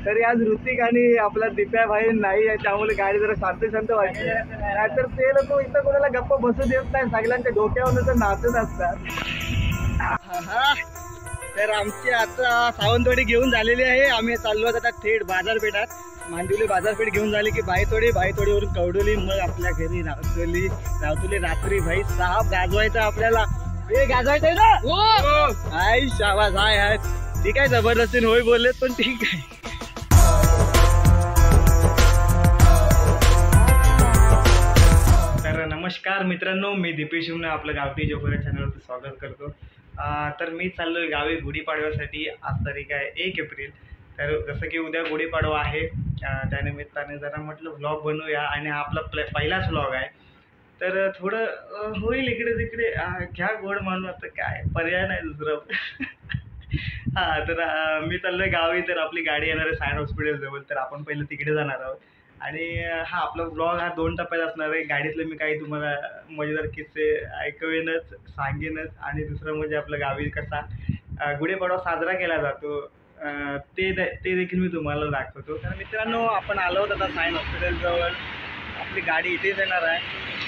तरी आज ऋतिक आणि आपला दिप्या भाई नाही आहे, त्यामुळे गाडी जरा शांत शांत वाटते. नाहीतर ते लोक इथं कोणाला गप्पा बसू देत नाही, सगळ्यांच्या डोक्यावरून तर नाचत असतात. तर आमची आता सावंतवाडी घेऊन झालेली आहे. आम्ही चाललो आता थेट बाजारपेठात. मांदिवली बाजारपेठ घेऊन झाली की बाईतोडीवरून कवडोली, मग आपल्या घरी रावतुली रात्री भाई 6 गाजवायचं आपल्याला. हे गाजवायचंय ना? हाय शाबास, हाय हाय. ठीक आहे, जबरदस्तीने होय बोललेत पण ठीक आहे. तर नमस्कार मित्रांनो, मी दीपेश शिवणे आपलं गावठी जोकर चॅनलवरती स्वागत करतो. तर मी चाललोय गावी गुढीपाडव्यासाठी. आज तारीख आहे 1 एप्रिल. तर जसं की उद्या गुढीपाडवा आहे, त्यानिमित्ताने जरा म्हटलं व्लॉग बनवूया. आणि हा आपला पहिलाच व्लॉग आहे, तर थोडं होईल इकडे तिकडे. घ्या गोड मानून, आता काय पर्याय नाही दुसरं. तर मी चाललोय गावी. तर आपली गाडी येणार आहे सायन हॉस्पिटल जवळ, तर आपण पहिलं तिकडे जाणार आहोत. आणि आपला ब्लॉग 2 टप्प्यात असणार आहे. गाडीतले मी काही तुम्हाला मजेदार किस्से ऐकवेनच, सांगेनच. आणि दुसरं म्हणजे आपल्या गावी कसा गुढीपाडवा साजरा केला जातो ते देखील मी तुम्हाला दाखवतो. तर मित्रांनो, आपण आलो आहोत आता सायन हॉस्पिटल जवळ. आपली गाडी इथेच येणार आहे.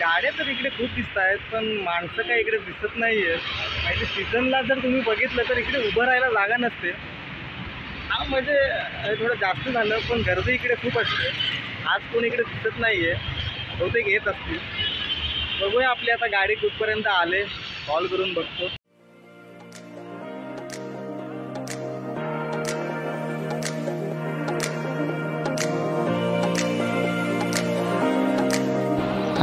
गाड्या तर इकडे खूप दिसत आहेत, पण माणसं काही इकडे दिसत नाही आहेत. म्हणजे सीझनला जर तुम्ही बघितलं तर इकडे उभं राहायला जागा नसते. म्हणजे थोडं जास्त झालं, पण गर्दी इकडे खूप असते. आज कोणी इकडे दिसत नाही आहे, बहुतेक येत असतील. बघूया आपली आता गाडी कुठपर्यंत आले, कॉल करून बघतो.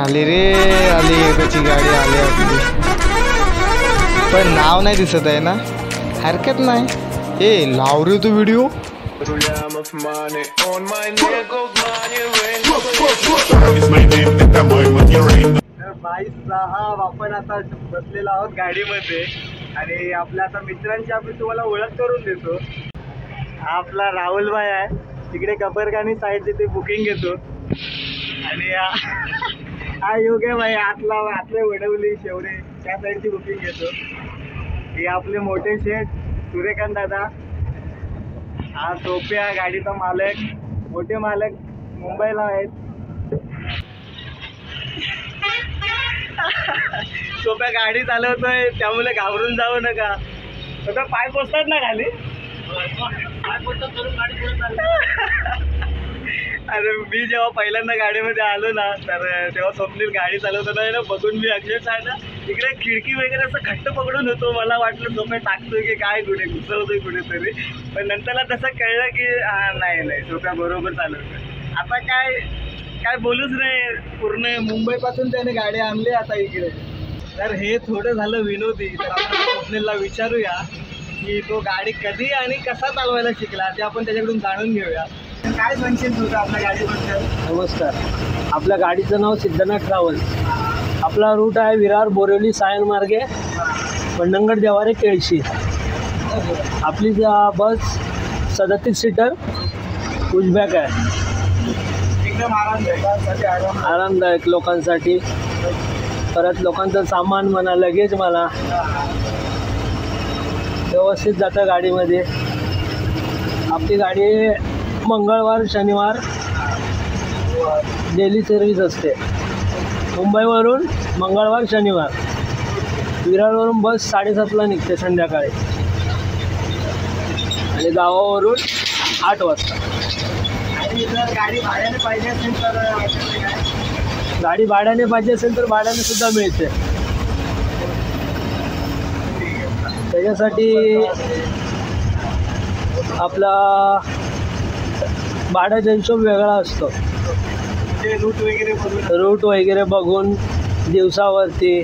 आली रे, आली एकाची गाडी आली आपली, पण नाव नाही दिसत आहे ना. हरकत नाही. ए लाव रे तू व्हिडिओ. बाई साहेब, आपण आता बसलेलो आहोत गाडीमध्ये. आणि आपल्या आता मित्रांची आपली तुम्हाला ओळख करून देतो. आपला राहुल भाई आहे तिकडे कबरगानी साईडचे ते बुकिंग घेतो. आणि हा योग्य भाई आतले वडवली शेवडे त्या साईडची बुकिंग घेतो. हे आपले मोठे शेठ सूर्यकांत दादा. हा सोप्या गाडीचा मालक. मोठे मालक मुंबईला आहेत. सोप्या गाडी चालवतोय, त्यामुळे घाबरून जाऊ नका. स्वतः पाय पोचतात ना खाली. अरे मी जेव्हा पहिल्यांदा गाडीमध्ये आलो ना, तर तेव्हा स्वप्नील गाडी चालवताना ना बघून मी अक्षरशः ना इकडे खिडकी वगैरे असं घट्ट पकडून होतो. मला वाटलं सोप्या टाकतोय की काय कुठे घुसवतोय कुठेतरी, पण नंतरला तसं कळलं की नाही सोप्या बरोबर चालवतोय. आता काय बोलूच नाही. पूर्ण मुंबईपासून त्याने गाडी आणली आता इकडे. तर हे थोडं झालं विनोदी. तर आपण स्वप्नीलला विचारूया की तो गाडी कधी आणि कसा चालवायला शिकला, ते आपण त्याच्याकडून जाणून घेऊया. काय म्हणशील तुझं आपल्या गाडीबद्दल? नमस्कार. आपल्या गाडीचं नाव सिद्धनाथ ट्रॅव्हल्स. आपला रूट आहे विरार, बोरिवली, सायन मार्गे, मंडणगड, जवारे, केळशी. आपली बस 37 सीटर पुशबॅक आहे. एकदम आरामदायक लोकांसाठी. परत लोकांचं सामान म्हणा, लगेज म्हणा, व्यवस्थित जातं गाडीमध्ये. आपली गाडी मंगळवार शनिवार डेली सर्व्हिस असते. मुंबईवरून मंगळवार शनिवार. विरारवरून बस 7:30ला निघते संध्याकाळी, आणि गावावरून 8 वाजता. आणि जर गाडी भाड्याने पाहिजे असेल तर गाडी भाड्याने पाहिजे असेल तर भाड्याने सुद्धा मिळते. त्याच्यासाठी आपला भाड्याचा हिशोब वेगळा असतो. रूट वगैरे बघून दिवसावरती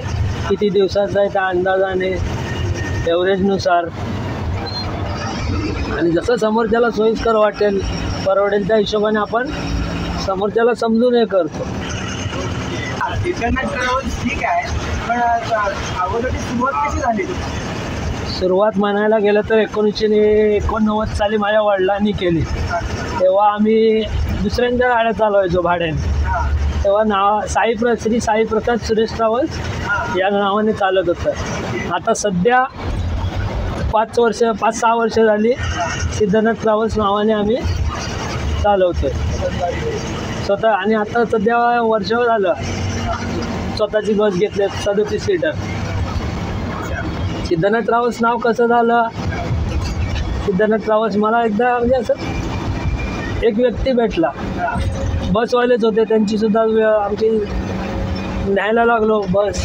किती दिवसाचा आहे त्या अंदाजाने, एव्हरेजनुसार, आणि जसं समोरच्याला सोयीस्कर वाटेल, परवडेल त्या हिशोबाने आपण समोरच्याला समजून हे करतो. ठीक आहे, पण अगोदरची सुरुवात कशी झाली? सुरुवात म्हणायला गेलं तर 1989 साली माझ्या वडिलांनी केली. तेव्हा आम्ही दुसऱ्यांच्या गाड्या चालवायचो भाड्याने. तेव्हा श्री साई प्रसाद सुरेश ट्रॅव्हल्स या नावाने चालत होतं. आता सध्या 5-6 वर्ष झाली सिद्धनाथ ट्रॅव्हल्स नावाने आम्ही चालवतोय स्वतः. आणि आता सध्या वर्ष झालं स्वतःची बस घेतली 37 सीटर. सिद्धनाथ ट्रॅव्हल्स नाव कसं झालं? सिद्धनाथ ट्रॅव्हल्स मला एकदा म्हणजे असं एक व्यक्ती भेटला, बसवालेच होते, त्यांचीसुद्धा आमची न्यायला लागलो बस.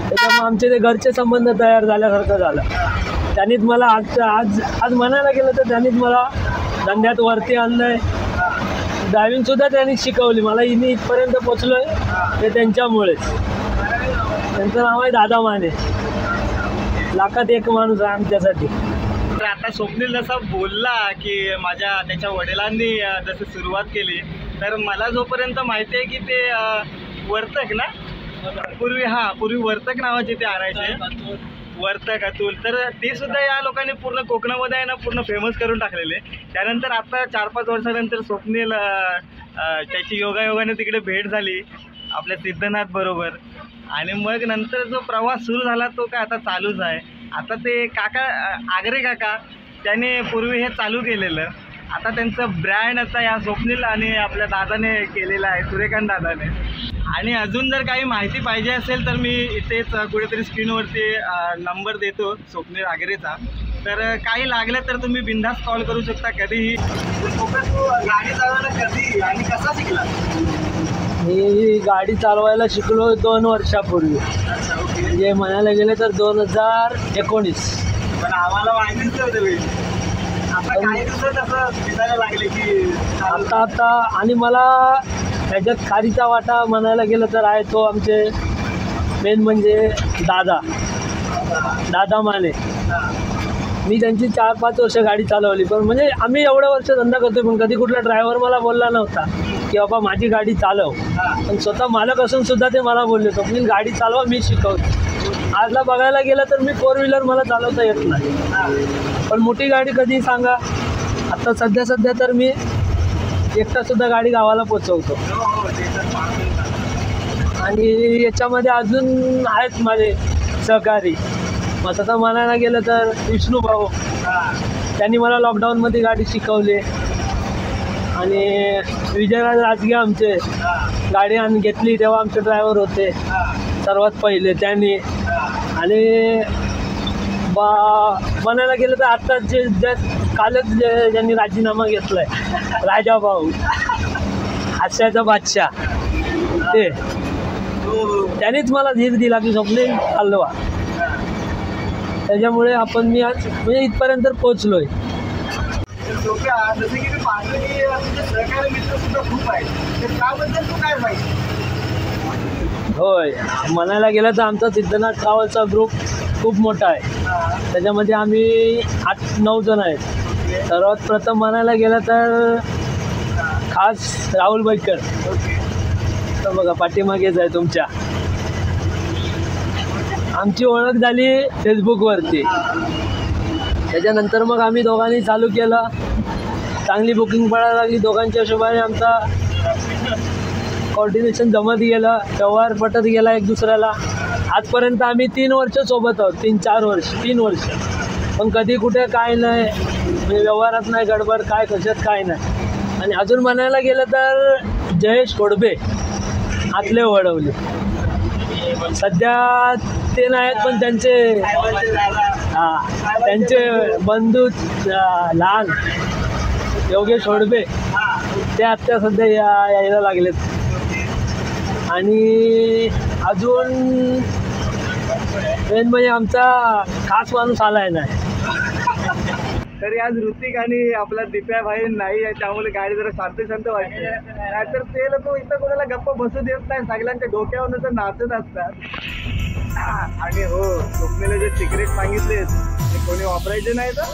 त्याच्यामुळे आमचे ते घरचे संबंध तयार झाल्यासारखं झालं. त्यांनीच मला आज म्हणायला गेलं तर त्यांनीच मला धंद्यात वरती आणलं आहे. ड्रायव्हिंगसुद्धा त्यांनीच शिकवली मला. मी इथपर्यंत पोचलो आहे ते त्यांच्यामुळेच. त्यांचं नाव आहे दादा माने. लाखात एक माणूस आहे आमच्यासाठी. तर आता स्वप्नील जसा बोलला की त्याच्या वडिलांनी जसं सुरुवात केली, तर मला जोपर्यंत माहिती आहे की ते वर्तक ना पूर्वी वर्तक नावाचे ते आणायचे, वर्तक अतुल. तर ते सुद्धा या लोकांनी पूर्ण कोकणामध्ये आहे ना पूर्ण फेमस करून टाकलेले. त्यानंतर आता 4-5 वर्षानंतर स्वप्नील त्याची योगायोगाने तिकडे भेट झाली आपल्या सिद्धनाथ बरोबर. आणि मग नंतर जो प्रवास सुरू झाला तो काय आता चालूच आहे. आता ते काका आगरे काका त्याने पूर्वी हे चालू केलेलं, आता त्यांचं ब्रँड आता या स्वप्नील आणि आपल्या दादाने केलेलं आहे, सूर्यकांत दादाने. आणि अजून जर काही माहिती पाहिजे असेल तर मी इथेच कुठेतरी स्क्रीनवरती नंबर देतो स्वप्नील आगरेचा. तर काही लागलं तर तुम्ही बिनधास्त कॉल करू शकता कधीही. गाडी चालवणं कधी आणि कसा शिकला? मी गाडी चालवायला शिकलो 2 वर्षापूर्वी, म्हणजे म्हणायला गेलं तर 2019. पण आम्हाला माहितीच नव्हतं. आता काही दिवसात असं दिसायला लागले की आता आणि मला त्याच्यात खारीचा वाटा म्हणायला गेलं तर आहे तो आमचे मेन म्हणजे दादा माने. मी त्यांची 4-5 वर्ष गाडी चालवली, पण म्हणजे आम्ही एवढं वर्ष धंदा करतोय पण कधी कुठला ड्रायव्हर मला बोलला नव्हता की बाबा माझी गाडी चालव. पण स्वतः मालक असून सुद्धा ते मला बोलले स्वप्नील गाडी चालवा, मी शिकवतो. आजला बघायला गेलं तर मी 4 व्हीलर मला चालवता येत नाही, पण मोठी गाडी कधी सांगा. आता सध्या तर मी एकटासुद्धा गाडी गावाला पोचवतो. आणि याच्यामध्ये अजून आहेत माझे सहकारी. मग तसं म्हणायला गेलं तर विष्णू भाऊ, त्यांनी मला लॉकडाऊनमध्ये गाडी शिकवली. आणि विजयराज राजगे आमचे गाडी घेतली तेव्हा आमचे ड्रायव्हर होते सर्वात पहिले त्यांनी. आणि म्हणायला गेलं तर आत्ता कालच ज्यांनी राजीनामा घेतला आहे राजाभाऊ, हास्याचा बादशाह, त्यांनीच मला धीर दिला की स्वप्नील चालवा. त्याच्यामुळे मी आज म्हणजे इथपर्यंत पोचलो आहे. जसं की मी पाहिलं की तुमचे सहकारी मित्र सुद्धा खूप आहेत, तर त्याबद्दल तू काय माहिती? होय, म्हणायला गेलं तर आमचा सिद्धनाथ ट्रॅव्हल्सचा ग्रुप खूप मोठा आहे. त्याच्यामध्ये आम्ही 8-9 जण आहेत. सर्वात प्रथम म्हणायला गेलं तर खास राहुल बैकर, तर बघा पाठीमागेच आहे तुमच्या. आमची ओळख झाली फेसबुकवरती. त्याच्यानंतर मग आम्ही दोघांनी चालू केलं, चांगली बुकिंग पडायला लागली. दोघांच्या हिशोबाने आमचा कोऑर्डिनेशन जमत गेलं, व्यवहार पटत गेला एक दुसऱ्याला. आजपर्यंत आम्ही 3 वर्ष सोबत आहोत, 3 वर्ष. पण कधी कुठे काय नाही, म्हणजे व्यवहारात नाही गडबड, काय कशात काय नाही. आणि अजून म्हणायला गेलं तर जयेश खोडबे आतले वडवले, सध्या ते नाहीत पण त्यांचे बंधू लहान योगेश होडबे ते आत्ता सध्या यायला लागलेत. आणि अजून मेन म्हणजे आमचा खास माणूस आला आहे नाही. तरी आज ऋतिक आणि आपला दिप्या भाई नाही आहे, त्यामुळे गाडी जरा शांत वाटते. नाहीतर ते लोक इथं कोणाला गप्पा बसू देत नाही, सगळ्यांच्या डोक्यावरून तर नाचत असतात. आणि हो, स्वप्नीला जे सिक्रेट सांगितले ते कोणी वापरायचे नाही तर